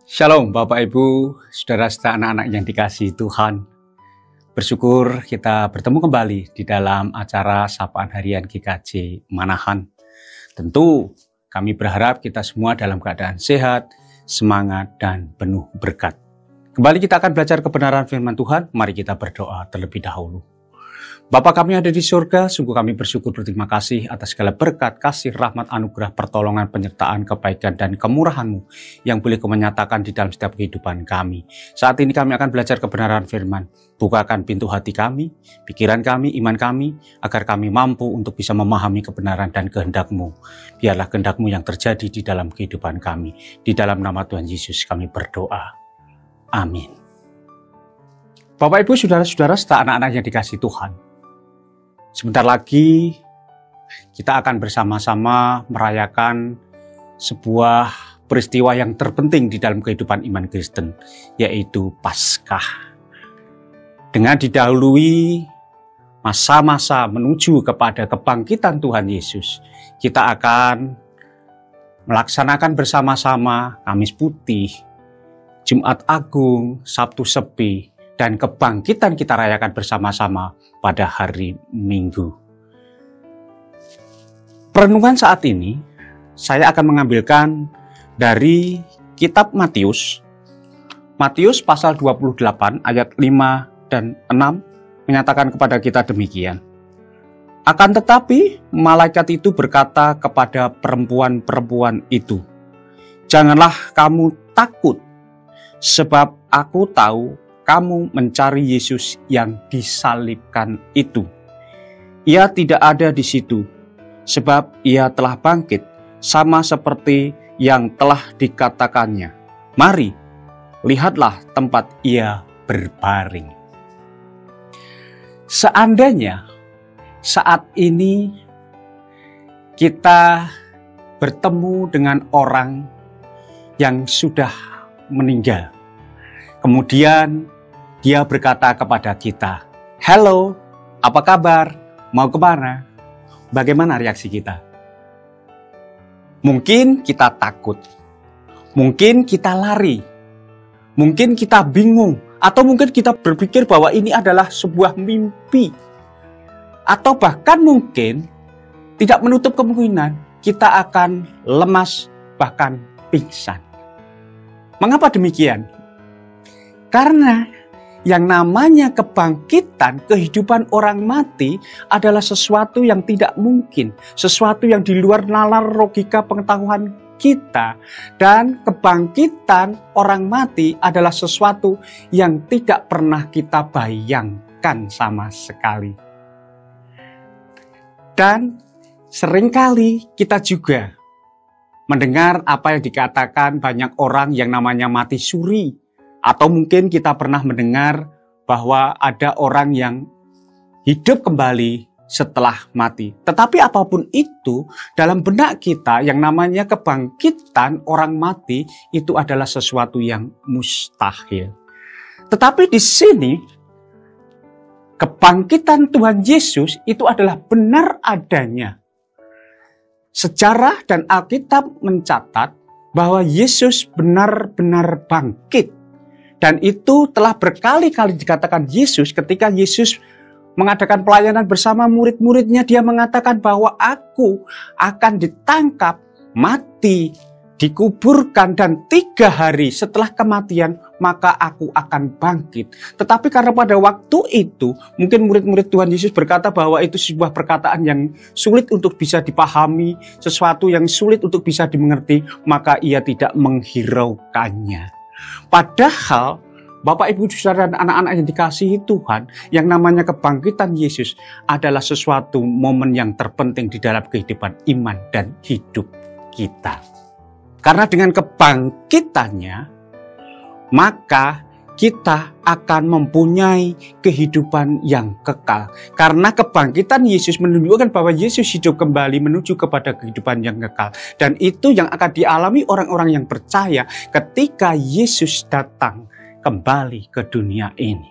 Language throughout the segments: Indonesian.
Shalom Bapak Ibu, Saudara serta anak-anak yang dikasihi Tuhan. Bersyukur kita bertemu kembali di dalam acara Sapaan Harian GKJ Manahan. Tentu kami berharap kita semua dalam keadaan sehat, semangat, dan penuh berkat. Kembali kita akan belajar kebenaran firman Tuhan, mari kita berdoa terlebih dahulu. Bapa kami ada di surga, sungguh kami bersyukur berterima kasih atas segala berkat, kasih, rahmat, anugerah, pertolongan, penyertaan, kebaikan, dan kemurahan-Mu yang boleh Kau menyatakan di dalam setiap kehidupan kami. Saat ini kami akan belajar kebenaran firman. Bukakan pintu hati kami, pikiran kami, iman kami, agar kami mampu untuk bisa memahami kebenaran dan kehendak-Mu. Biarlah kehendak-Mu yang terjadi di dalam kehidupan kami. Di dalam nama Tuhan Yesus kami berdoa. Amin. Bapak, Ibu, Saudara-saudara serta anak-anak yang dikasihi Tuhan. Sebentar lagi kita akan bersama-sama merayakan sebuah peristiwa yang terpenting di dalam kehidupan iman Kristen, yaitu Paskah. Dengan didahului masa-masa menuju kepada kebangkitan Tuhan Yesus, kita akan melaksanakan bersama-sama Kamis Putih, Jumat Agung, Sabtu Sepi, dan kebangkitan kita rayakan bersama-sama pada hari Minggu. Perenungan saat ini, saya akan mengambilkan dari kitab Matius. Matius pasal 28 ayat 5 dan 6 menyatakan kepada kita demikian. Akan tetapi malaikat itu berkata kepada perempuan-perempuan itu, "Janganlah kamu takut, sebab aku tahu kamu mencari Yesus yang disalibkan itu. Ia tidak ada di situ, sebab ia telah bangkit, sama seperti yang telah dikatakannya. Mari, lihatlah tempat ia berbaring." Seandainya saat ini kita bertemu dengan orang yang sudah meninggal, kemudian dia berkata kepada kita, "Halo, apa kabar? Mau kemana?" Bagaimana reaksi kita? Mungkin kita takut, mungkin kita lari, mungkin kita bingung, atau mungkin kita berpikir bahwa ini adalah sebuah mimpi. Atau bahkan mungkin tidak menutup kemungkinan kita akan lemas, bahkan pingsan. Mengapa demikian? Karena yang namanya kebangkitan, kehidupan orang mati adalah sesuatu yang tidak mungkin, sesuatu yang di luar nalar logika pengetahuan kita. Dan kebangkitan orang mati adalah sesuatu yang tidak pernah kita bayangkan sama sekali. Dan seringkali kita juga mendengar apa yang dikatakan banyak orang yang namanya mati suri. Atau mungkin kita pernah mendengar bahwa ada orang yang hidup kembali setelah mati. Tetapi apapun itu, dalam benak kita yang namanya kebangkitan orang mati itu adalah sesuatu yang mustahil. Tetapi di sini, kebangkitan Tuhan Yesus itu adalah benar adanya. Sejarah dan Alkitab mencatat bahwa Yesus benar-benar bangkit. Dan itu telah berkali-kali dikatakan Yesus ketika Yesus mengadakan pelayanan bersama murid-muridnya. Dia mengatakan bahwa aku akan ditangkap, mati, dikuburkan, dan 3 hari setelah kematian maka aku akan bangkit. Tetapi karena pada waktu itu mungkin murid-murid Tuhan Yesus berkata bahwa itu sebuah perkataan yang sulit untuk bisa dipahami, sesuatu yang sulit untuk bisa dimengerti, maka ia tidak menghiraukannya. Padahal Bapak, Ibu, Saudara, dan anak-anak yang dikasihi Tuhan, yang namanya kebangkitan Yesus adalah sesuatu momen yang terpenting di dalam kehidupan iman dan hidup kita. Karena dengan kebangkitannya, maka kita akan mempunyai kehidupan yang kekal. Karena kebangkitan Yesus menunjukkan bahwa Yesus hidup kembali menuju kepada kehidupan yang kekal. Dan itu yang akan dialami orang-orang yang percaya ketika Yesus datang kembali ke dunia ini.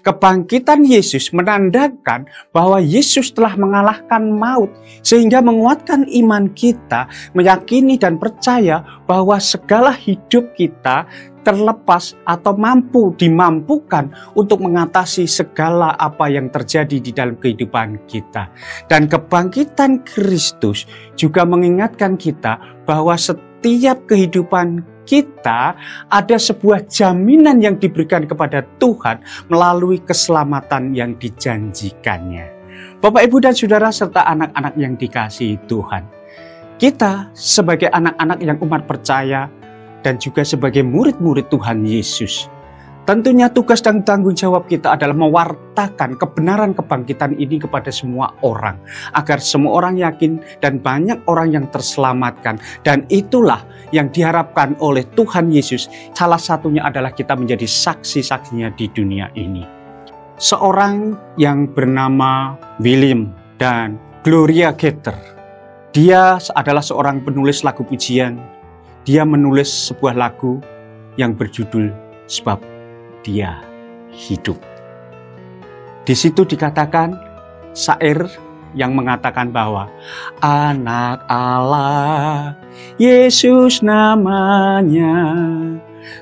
Kebangkitan Yesus menandakan bahwa Yesus telah mengalahkan maut, sehingga menguatkan iman kita, meyakini dan percaya bahwa segala hidup kita terlepas atau dimampukan untuk mengatasi segala apa yang terjadi di dalam kehidupan kita. Dan kebangkitan Kristus juga mengingatkan kita bahwa setiap kehidupan kita ada sebuah jaminan yang diberikan kepada Tuhan melalui keselamatan yang dijanjikannya. Bapak, Ibu, dan Saudara serta anak-anak yang dikasihi Tuhan, kita sebagai anak-anak yang umat percaya dan juga sebagai murid-murid Tuhan Yesus, tentunya tugas dan tanggung jawab kita adalah mewartakan kebenaran kebangkitan ini kepada semua orang, agar semua orang yakin dan banyak orang yang terselamatkan. Dan itulah yang diharapkan oleh Tuhan Yesus. Salah satunya adalah kita menjadi saksi-saksinya di dunia ini. Seorang yang bernama William dan Gloria Gaither, dia adalah seorang penulis lagu pujian. Dia menulis sebuah lagu yang berjudul Sebab Dia Hidup. Di situ dikatakan syair yang mengatakan bahwa Anak Allah, Yesus namanya,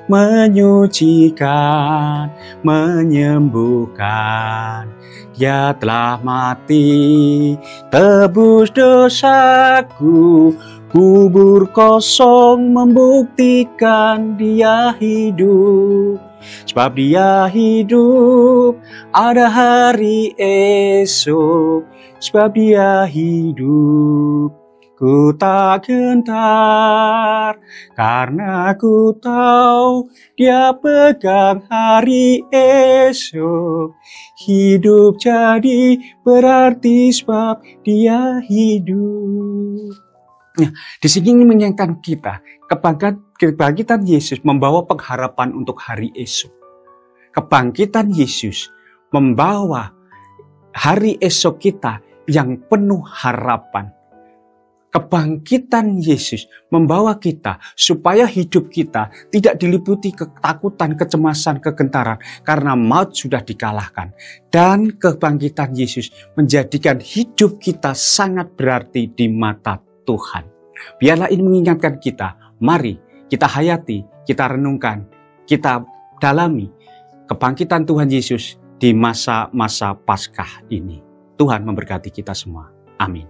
menyucikan, menyembuhkan. Dia telah mati, tebus dosaku. Kubur kosong membuktikan Dia hidup. Sebab Dia hidup, ada hari esok. Sebab Dia hidup, ku tak gentar, karena ku tahu Dia pegang hari esok. Hidup jadi berarti sebab Dia hidup. Nah, di sini mengingatkan kita, kebangkitan Yesus membawa pengharapan untuk hari esok. Kebangkitan Yesus membawa hari esok kita yang penuh harapan. Kebangkitan Yesus membawa kita supaya hidup kita tidak diliputi ketakutan, kecemasan, kegentaran, karena maut sudah dikalahkan. Dan kebangkitan Yesus menjadikan hidup kita sangat berarti di mata Tuhan. Biarlah ini mengingatkan kita, mari kita hayati, kita renungkan, kita dalami kebangkitan Tuhan Yesus di masa-masa Paskah ini. Tuhan memberkati kita semua. Amin.